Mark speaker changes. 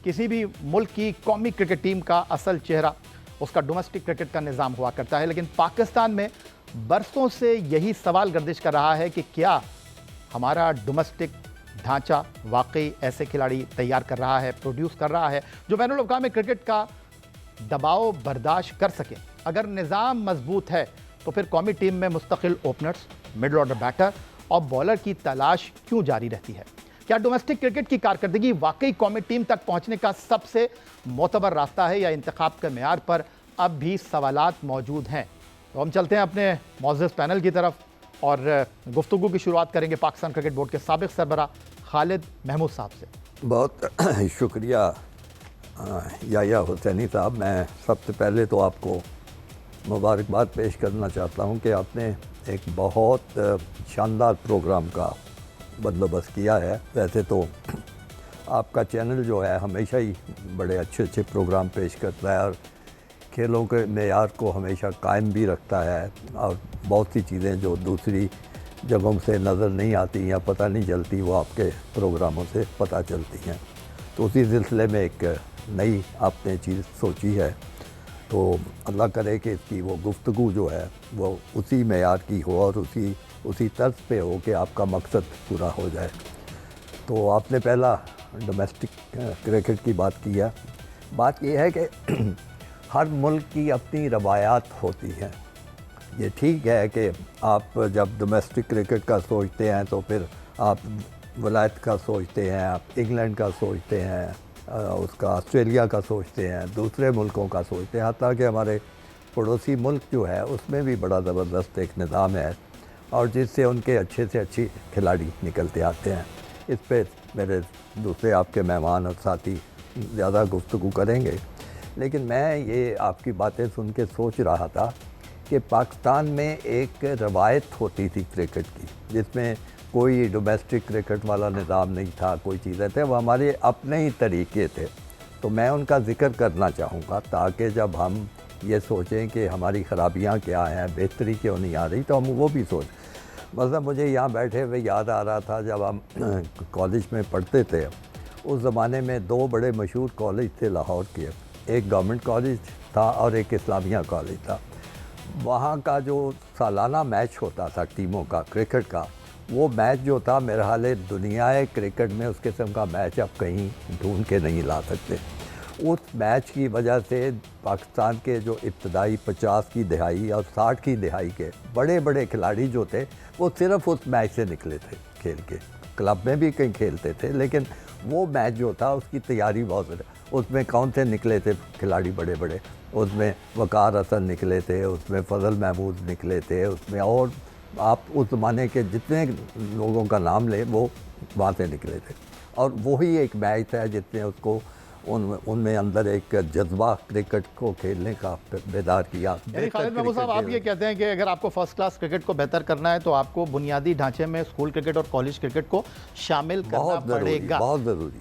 Speaker 1: किसी भी मुल्क की कौमी क्रिकेट टीम का असल चेहरा उसका डोमेस्टिक क्रिकेट का निज़ाम हुआ करता है, लेकिन पाकिस्तान में बरसों से यही सवाल गर्दिश कर रहा है कि क्या हमारा डोमेस्टिक ढांचा वाकई ऐसे खिलाड़ी तैयार कर रहा है, प्रोड्यूस कर रहा है जो बैनुल अक़वामी क्रिकेट का दबाव बर्दाश्त कर सके। अगर निज़ाम मजबूत है तो फिर कौमी टीम में मुस्तकिल ओपनर्स, मिडल ऑर्डर बैटर और बॉलर की तलाश क्यों जारी रहती है? क्या डोमेस्टिक क्रिकेट की कारकर्दगी वाकई कौमी टीम तक पहुंचने का सबसे मोतबर रास्ता है या इंतखाब के मेयार पर अब भी सवालात मौजूद हैं? तो हम चलते हैं अपने मौजूद पैनल की तरफ और गुफ्तगू की शुरुआत करेंगे पाकिस्तान क्रिकेट बोर्ड के साबिक सरबराह खालिद महमूद साहब से।
Speaker 2: बहुत शुक्रिया याया हुसैनी साहब। मैं सबसे पहले तो आपको मुबारकबाद पेश करना चाहता हूं कि आपने एक बहुत शानदार प्रोग्राम का बंदोबस्त किया है। वैसे तो आपका चैनल जो है हमेशा ही बड़े अच्छे अच्छे प्रोग्राम पेश करता है और खेलों के मेयार को हमेशा कायम भी रखता है और बहुत सी चीज़ें जो दूसरी जगहों से नज़र नहीं आती या पता नहीं चलती वो आपके प्रोग्रामों से पता चलती हैं। तो उसी सिलसिले में एक नई आपने चीज़ सोची है, तो अल्लाह करे कि इसकी वो गुफ्तगू जो है वो उसी मेयार की हो और उसी तर्ज पे हो कि आपका मकसद पूरा हो जाए। तो आपने पहला डोमेस्टिक क्रिकेट की बात की है। बात यह है कि हर मुल्क की अपनी रवायात होती हैं। ये ठीक है कि आप जब डोमेस्टिक क्रिकेट का सोचते हैं तो फिर आप वलायत का सोचते हैं, आप इंग्लैंड का सोचते हैं, उसका ऑस्ट्रेलिया का सोचते हैं, दूसरे मुल्कों का सोचते हैं। हत्ता कि हमारे पड़ोसी मुल्क जो है उसमें भी बड़ा ज़बरदस्त एक निज़ाम है और जिससे उनके अच्छे से अच्छे खिलाड़ी निकलते आते हैं। इस पे मेरे दूसरे आपके मेहमान और साथी ज़्यादा गुफ्तगू करेंगे, लेकिन मैं ये आपकी बातें सुन के सोच रहा था कि पाकिस्तान में एक रवायत होती थी क्रिकेट की जिसमें कोई डोमेस्टिक क्रिकेट वाला निज़ाम नहीं था, कोई चीज़ें थे, वो हमारे अपने ही तरीके थे। तो मैं उनका ज़िक्र करना चाहूँगा ताकि जब हम ये सोचें कि हमारी ख़राबियाँ क्या हैं, बेहतरी क्यों नहीं आ रही, तो हम वो भी सोच। मतलब मुझे यहाँ बैठे हुए याद आ रहा था जब हम कॉलेज में पढ़ते थे, उस ज़माने में दो बड़े मशहूर कॉलेज थे लाहौर के, एक गवर्नमेंट कॉलेज था और एक इस्लामिया कॉलेज था। वहाँ का जो सालाना मैच होता था टीमों का क्रिकेट का, वो मैच जो था मेरे हाल दुनियाए क्रिकेट में उस किस्म का मैच आप कहीं ढूंढ के नहीं ला सकते। उस मैच की वजह से पाकिस्तान के जो इब्तदाई 50 की दहाई और 60 की दहाई के बड़े बड़े खिलाड़ी जो थे वो सिर्फ उस मैच से निकले थे खेल के। क्लब में भी कहीं खेलते थे, लेकिन वो मैच जो था उसकी तैयारी बहुत, उसमें कौन से निकले थे खिलाड़ी बड़े बड़े, उसमें वकार हसन निकले थे, उसमें फजल महमूद निकले थे, उसमें और आप उस ज़माने के जितने लोगों का नाम ले वो वहाँ से निकले थे। और वही एक मैच है जिसने उसको उनमें अंदर एक जज्बा क्रिकेट को खेलने का बेदार किया।
Speaker 1: खालिद महमूद साहब, आप ये कहते हैं कि अगर आपको फर्स्ट क्लास क्रिकेट को बेहतर करना है तो आपको बुनियादी ढांचे में स्कूल क्रिकेट और कॉलेज क्रिकेट को शामिल करना पड़ेगा।
Speaker 2: बहुत ज़रूरी।